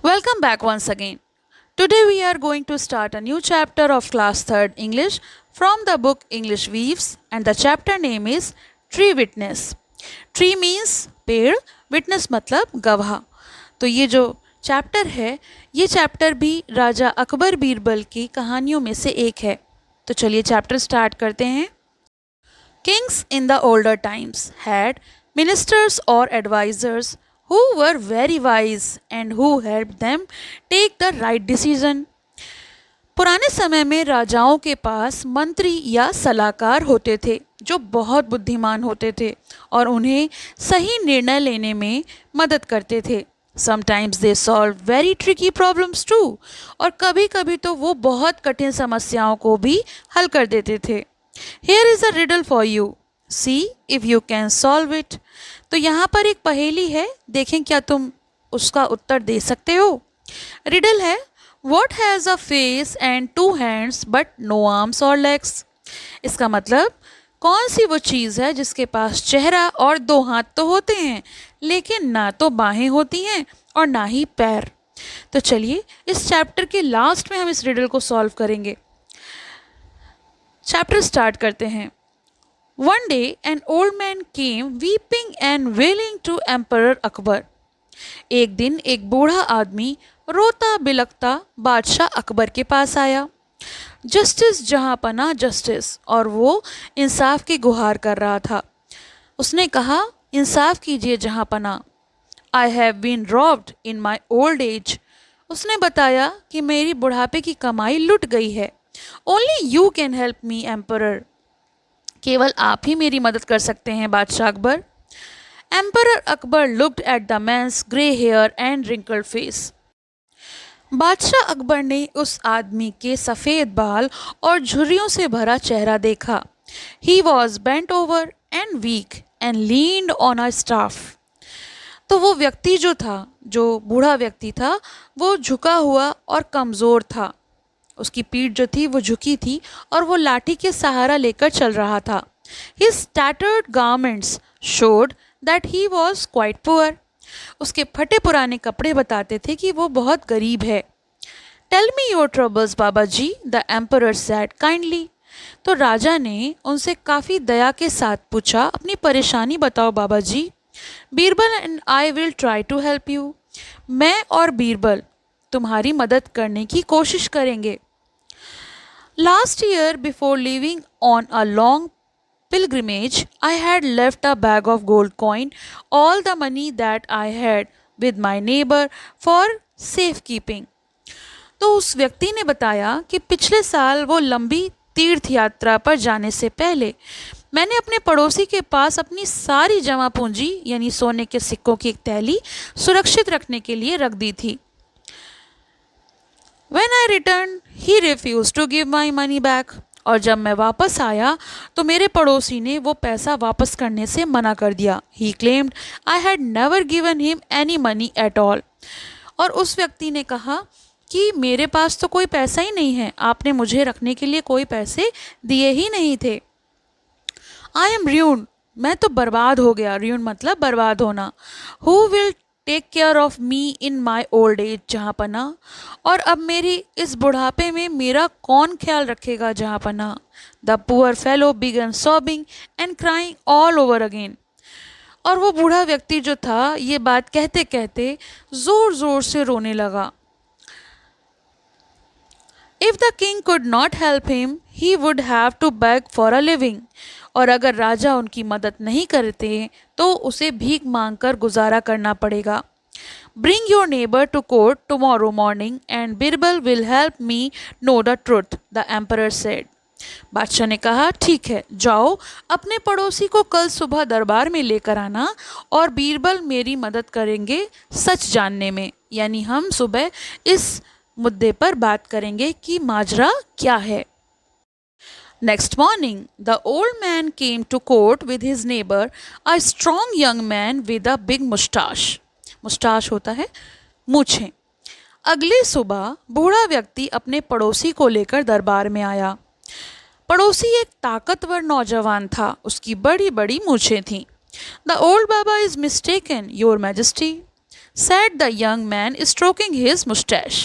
Welcome back once again. Today we are going to start a new chapter of class 3rd English from the book English Weaves, and the chapter name is Tree Witness. Tree means पेड़, witness मतलब गवाह. तो ये जो chapter है ये chapter भी राजा अकबर बीरबल की कहानियों में से एक है. तो चलिए चैप्टर स्टार्ट करते हैं. Kings in the older times had ministers or advisors who were very wise and who helped them take the right decision. पुराने समय में राजाओं के पास मंत्री या सलाहकार होते थे जो बहुत बुद्धिमान होते थे और उन्हें सही निर्णय लेने में मदद करते थे. Sometimes they solved very tricky problems too. और कभी कभी तो वो बहुत कठिन समस्याओं को भी हल कर देते थे. Here is a riddle for you. See if you can solve it. तो यहाँ पर एक पहेली है, देखें क्या तुम उसका उत्तर दे सकते हो. रिडल है, What has a face and 2 hands but no arms or legs? इसका मतलब कौन सी वो चीज़ है जिसके पास चेहरा और 2 हाथ तो होते हैं लेकिन ना तो बाहें होती हैं और ना ही पैर. तो चलिए इस चैप्टर के लास्ट में हम इस रिडल को सॉल्व करेंगे. चैप्टर स्टार्ट करते हैं. One day an old man came weeping and wailing to Emperor Akbar. एक दिन एक बूढ़ा आदमी रोता बिलखता बादशाह अकबर के पास आया. जस्टिस जहाँ पना जस्टिस, और वो इंसाफ की गुहार कर रहा था. उसने कहा, इंसाफ कीजिए जहाँ पना. I have been robbed in my old age. उसने बताया कि मेरी बुढ़ापे की कमाई लुट गई है. Only you can help me, Emperor. केवल आप ही मेरी मदद कर सकते हैं बादशाह Akbar. Emperor Akbar looked at the man's grey hair and wrinkled face. बादशाह अकबर ने उस आदमी के सफ़ेद बाल और झुर्रियों से भरा चेहरा देखा. He was bent over and weak and leaned on a staff. तो वो व्यक्ति जो था, जो बूढ़ा व्यक्ति था, वो झुका हुआ और कमज़ोर था. उसकी पीठ जो थी वो झुकी थी और वो लाठी के सहारा लेकर चल रहा था. His tattered garments showed that he was quite poor. उसके फटे पुराने कपड़े बताते थे कि वो बहुत गरीब है. Tell me your troubles, Baba ji, the emperor said kindly. तो राजा ने उनसे काफ़ी दया के साथ पूछा, अपनी परेशानी बताओ बाबा जी. Birbal and I will try to help you. मैं और बीरबल तुम्हारी मदद करने की कोशिश करेंगे. Last year, before leaving on a long pilgrimage, I had left a bag of gold coin, all the money that I had, with my neighbor for safekeeping. तो उस व्यक्ति ने बताया कि पिछले साल वो लंबी तीर्थ यात्रा पर जाने से पहले मैंने अपने पड़ोसी के पास अपनी सारी जमा पूंजी यानी सोने के सिक्कों की एक थैली सुरक्षित रखने के लिए रख दी थी. When I returned, he refused to give my money back. और जब मैं वापस आया तो मेरे पड़ोसी ने वो पैसा वापस करने से मना कर दिया. He claimed I had never given him any money at all. और उस व्यक्ति ने कहा कि मेरे पास तो कोई पैसा ही नहीं है, आपने मुझे रखने के लिए कोई पैसे दिए ही नहीं थे. I am ruined. मैं तो बर्बाद हो गया. ruined मतलब बर्बाद होना. Who will take care of me in my old age, जहाँ पना. और अब मेरी इस बुढ़ापे में मेरा कौन ख्याल रखेगा जहाँ पना. The poor fellow began sobbing and crying all over again. और वो बूढ़ा व्यक्ति जो था ये बात कहते कहते ज़ोर ज़ोर से रोने लगा. If the king could not help him he would have to beg for a living. और अगर राजा उनकी मदद नहीं करते तो उसे भीख मांगकर गुजारा करना पड़ेगा. Bring your neighbour to court tomorrow morning and Birbal will help me know the truth, the emperor said. बादशाह ने कहा, ठीक है, जाओ अपने पड़ोसी को कल सुबह दरबार में लेकर आना और बीरबल मेरी मदद करेंगे सच जानने में. यानी हम सुबह इस मुद्दे पर बात करेंगे कि माजरा क्या है. Next morning, the old man came to court with his neighbor, a strong young man with a big mustache. मुस्टाश होता है मूछें. अगली सुबह बूढ़ा व्यक्ति अपने पड़ोसी को लेकर दरबार में आया. पड़ोसी एक ताकतवर नौजवान था, उसकी बड़ी बड़ी मूछें थीं. The old Baba is mistaken, Your Majesty. said the young man stroking his mustache.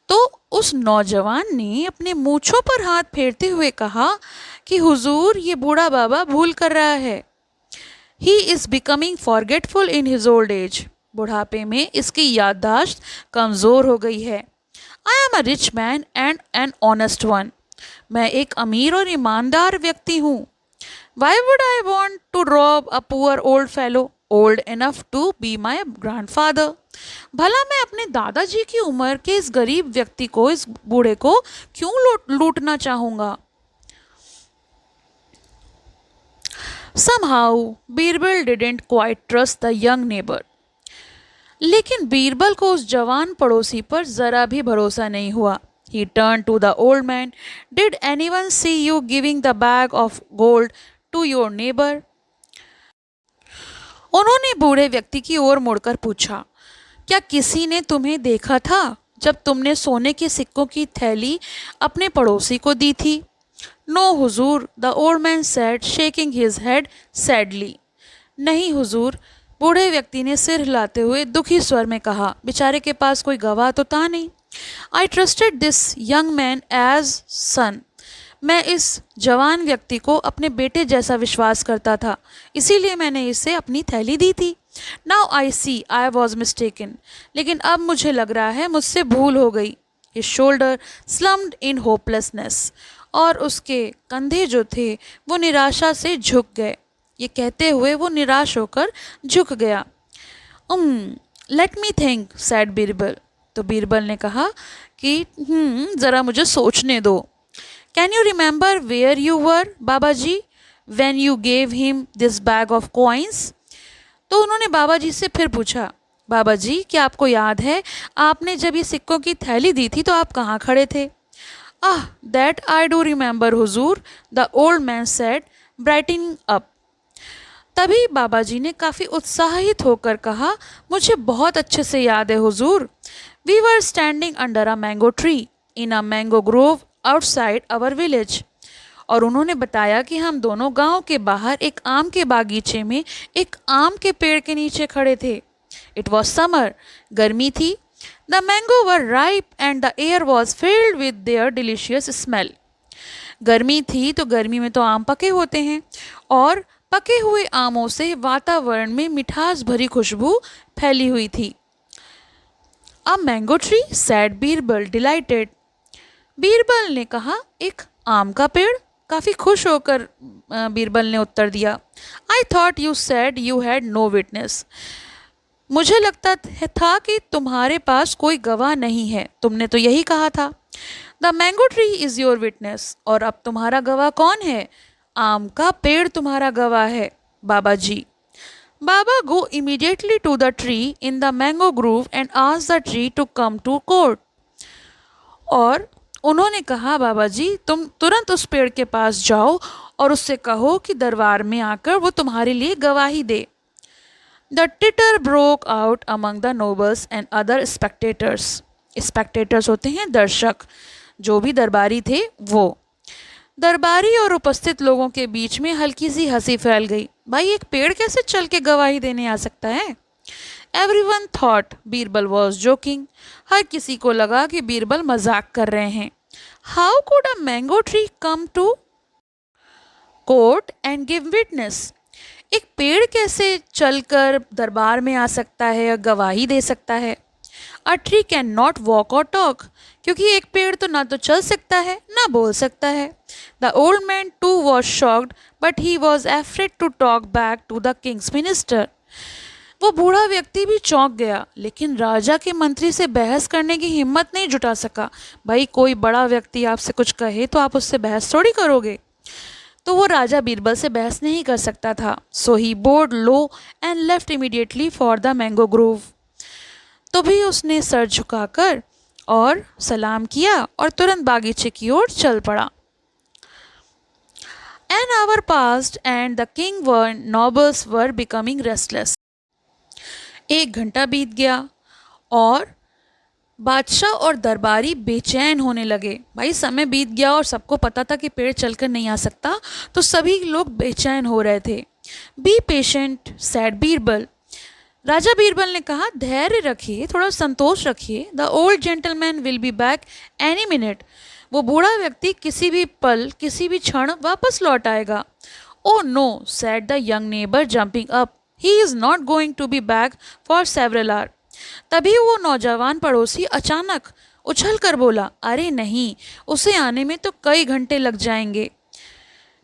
तो उस नौजवान ने अपने मूंछों पर हाथ फेरते हुए कहा कि हुजूर ये बूढ़ा बाबा भूल कर रहा है. He is becoming forgetful in his old age. बुढ़ापे में इसकी याददाश्त कमज़ोर हो गई है. I am a rich man and an honest one. मैं एक अमीर और ईमानदार व्यक्ति हूँ. Why would I want to rob a poor old fellow old enough to be my grandfather. भला मैं अपने दादाजी की उम्र के इस गरीब व्यक्ति को, इस बूढ़े को क्यों लूटना चाहूँगा. Somehow, Birbal didn't quite trust the young neighbor. लेकिन बीरबल को उस जवान पड़ोसी पर जरा भी भरोसा नहीं हुआ. He turned to the old man. Did anyone see you giving the bag of gold to your neighbor? उन्होंने बूढ़े व्यक्ति की ओर मुड़कर पूछा, क्या किसी ने तुम्हें देखा था जब तुमने सोने के सिक्कों की थैली अपने पड़ोसी को दी थी. No Hazur, the old man said, shaking his head sadly. नहीं हुजूर, बूढ़े व्यक्ति ने सिर हिलाते हुए दुखी स्वर में कहा. बेचारे के पास कोई गवाह तो था नहीं. I trusted this young man as son. मैं इस जवान व्यक्ति को अपने बेटे जैसा विश्वास करता था, इसीलिए मैंने इसे अपनी थैली दी थी. Now I see I was mistaken. लेकिन अब मुझे लग रहा है मुझसे भूल हो गई. हिज शोल्डर स्लम्ड इन होपलेसनेस. और उसके कंधे जो थे वो निराशा से झुक गए. ये कहते हुए वो निराश होकर झुक गया. Let me think, said Birbal. तो बीरबल ने कहा कि ज़रा मुझे सोचने दो. Can you remember where you were baba ji when you gave him this bag of coins. तो उन्होंने बाबा जी से फिर पूछा, बाबा जी क्या आपको याद है आपने जब ये सिक्कों की थैली दी थी तो आप कहाँ खड़े थे. आह, that I do remember Hazur, the old man said, brightening up. तभी बाबा जी ने काफ़ी उत्साहित होकर कहा, मुझे बहुत अच्छे से याद है हुजूर. We were standing under a mango tree in a mango grove outside our village. और उन्होंने बताया कि हम दोनों गांव के बाहर एक आम के बागीचे में एक आम के पेड़ के नीचे खड़े थे. It was summer. गर्मी थी. The mango were ripe and the air was filled with their delicious smell. गर्मी थी तो गर्मी में तो आम पके होते हैं और पके हुए आमों से वातावरण में मिठास भरी खुशबू फैली हुई थी. अ mango tree, sad Birbal dilated. Birbal ने कहा, एक आम का पेड़. काफ़ी खुश होकर बीरबल ने उत्तर दिया, I thought you said you had no witness. मुझे लगता था कि तुम्हारे पास कोई गवाह नहीं है. तुमने तो यही कहा था. The mango tree is your witness. और अब तुम्हारा गवाह कौन है. आम का पेड़ तुम्हारा गवाह है Baba ji. Baba go immediately to the tree in the mango grove and ask the tree to come to court. और उन्होंने कहा, बाबा जी तुम तुरंत उस पेड़ के पास जाओ और उससे कहो कि दरबार में आकर वो तुम्हारे लिए गवाही दे. The titter broke out among the nobles and other spectators. Spectators होते हैं दर्शक, जो भी दरबारी थे वो. दरबारी और उपस्थित लोगों के बीच में हल्की सी हंसी फैल गई. भाई एक पेड़ कैसे चल के गवाही देने आ सकता है. Everyone thought Birbal was joking. हर किसी को लगा कि बीरबल मजाक कर रहे हैं. How could a mango tree come to court and give witness. एक पेड़ कैसे चलकर दरबार में आ सकता है और गवाही दे सकता है. A tree can not walk और टॉक. क्योंकि एक पेड़ तो ना तो चल सकता है ना बोल सकता है. The old man too was shocked but he was afraid to talk back to the king's minister. वो बूढ़ा व्यक्ति भी चौंक गया, लेकिन राजा के मंत्री से बहस करने की हिम्मत नहीं जुटा सका. भाई कोई बड़ा व्यक्ति आपसे कुछ कहे तो आप उससे बहस थोड़ी करोगे. तो वो राजा बीरबल से बहस नहीं कर सकता था. So he bowed low and left immediately for the mango grove. तो भी उसने सर झुकाकर और सलाम किया और तुरंत बागीचे की ओर चल पड़ा. An hour passed and the king and nobles were becoming restless. 1 घंटा बीत गया और बादशाह और दरबारी बेचैन होने लगे. भाई समय बीत गया और सबको पता था कि पेड़ चलकर नहीं आ सकता, तो सभी लोग बेचैन हो रहे थे. Be patient, said Birbal. Raja Birbal ने कहा, धैर्य रखिए, थोड़ा संतोष रखिए, the old gentleman will be back any minute. वो बूढ़ा व्यक्ति किसी भी पल, किसी भी क्षण वापस लौट आएगा। Oh no, said the young neighbour jumping up, he is not going to be back for several hour. तभी वो नौजवान पड़ोसी अचानक उछल कर बोला, अरे नहीं, उसे आने में तो कई घंटे लग जाएंगे।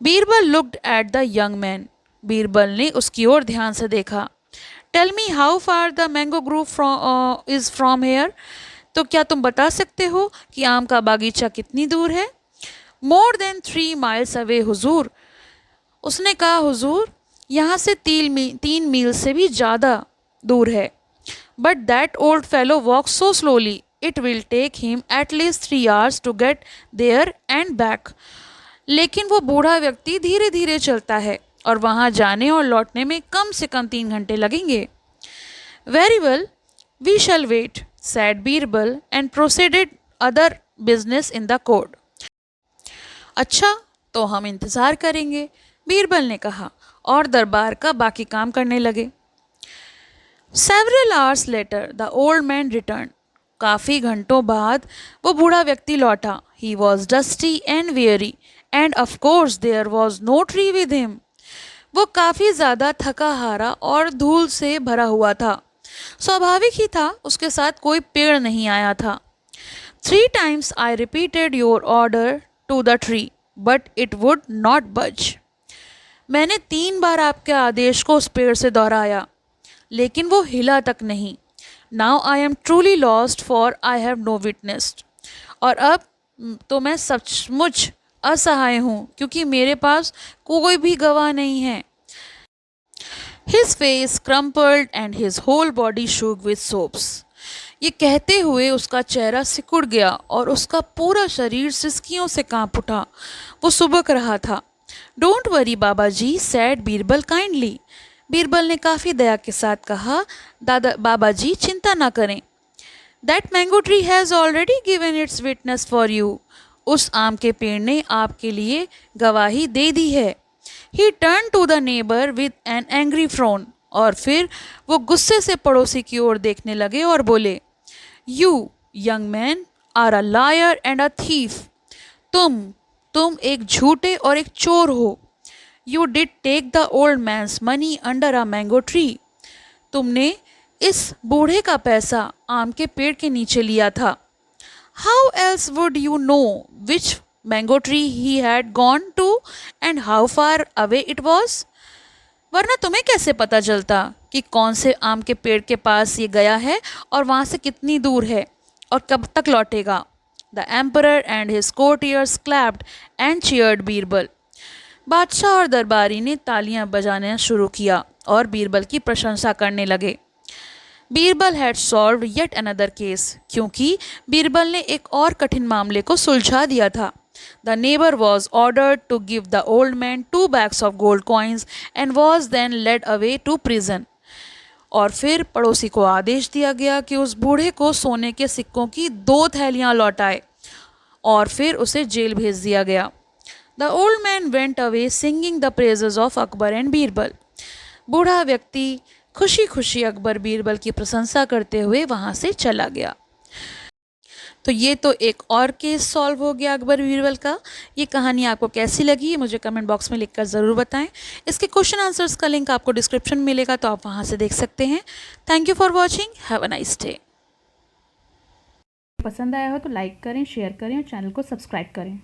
Birbal looked at the young man. Birbal ने उसकी ओर ध्यान से देखा। Tell me how far the mango grove is from here. तो क्या तुम बता सकते हो कि आम का बागीचा कितनी दूर है? मोर देन 3 miles अवे हुजूर। उसने कहा, हुजूर, यहाँ से 3 मील से भी ज़्यादा दूर है। But that old fellow walk so slowly, it will take him at least 3 hours to get there and back. लेकिन वो बूढ़ा व्यक्ति धीरे धीरे चलता है और वहाँ जाने और लौटने में कम से कम 3 घंटे लगेंगे। Very well, we shall wait, said Birbal and proceeded other business in the court. अच्छा, तो हम इंतज़ार करेंगे, बीरबल ने कहा और दरबार का बाकी काम करने लगे। Several hours later, the old man returned. काफ़ी घंटों बाद वो बूढ़ा व्यक्ति लौटा। He was dusty and weary, and of course there was no tree with him. वो काफ़ी ज़्यादा थका हारा और धूल से भरा हुआ था। स्वाभाविक ही था, उसके साथ कोई पेड़ नहीं आया था। 3 times I repeated your order to the tree, but it would not budge. मैंने 3 बार आपके आदेश को उस पेड़ से दोहराया, लेकिन वो हिला तक नहीं। Now I am truly lost for I have no witnessed. और अब तो मैं सचमुच असहाय हूँ, क्योंकि मेरे पास कोई भी गवाह नहीं है। His face crumpled and his whole body shook with sobs. ये कहते हुए उसका चेहरा सिकुड़ गया और उसका पूरा शरीर सिसकियों से कांप उठा। वो सुबक रहा था। Don't worry baba ji, said Birbal kindly. Birbal ने काफ़ी दया के साथ कहा, बाबा जी चिंता ना करें। That mango tree has already given it's witness for you. उस आम के पेड़ ने आपके लिए गवाही दे दी है। He turn to the neighbour with an angry frown. और फिर वो गुस्से से पड़ोसी की ओर देखने लगे और बोले, you young man are a liar and a thief. तुम एक झूठे और एक चोर हो। You did take the old man's money under a mango tree. तुमने इस बूढ़े का पैसा आम के पेड़ के नीचे लिया था। How else would you know which mango tree he had gone to and how far away it was? वरना तुम्हें कैसे पता चलता कि कौन से आम के पेड़ के पास ये गया है और वहाँ से कितनी दूर है और कब तक लौटेगा? The emperor and his courtiers clapped and cheered Birbal. बादशाह और दरबारी ने तालियां बजाना शुरू किया और बीरबल की प्रशंसा करने लगे। Birbal had solved yet another case, क्योंकि बीरबल ने एक और कठिन मामले को सुलझा दिया था। The neighbour was ordered to give the old man 2 bags of gold coins and was then led away to prison. और फिर पड़ोसी को आदेश दिया गया कि उस बूढ़े को सोने के सिक्कों की 2 थैलियां लौटाए और फिर उसे जेल भेज दिया गया। The old man went away singing the praises of Akbar and Birbal. बूढ़ा व्यक्ति खुशी खुशी अकबर बीरबल की प्रशंसा करते हुए वहाँ से चला गया। तो ये तो एक और केस सॉल्व हो गया अकबर बीरबल का। ये कहानी आपको कैसी लगी मुझे कमेंट बॉक्स में लिखकर ज़रूर बताएं। इसके क्वेश्चन आंसर्स का लिंक आपको डिस्क्रिप्शन में मिलेगा, तो आप वहाँ से देख सकते हैं। Thank you for watching, have a nice day. पसंद आया हो तो लाइक करें, शेयर करें और चैनल को सब्सक्राइब करें।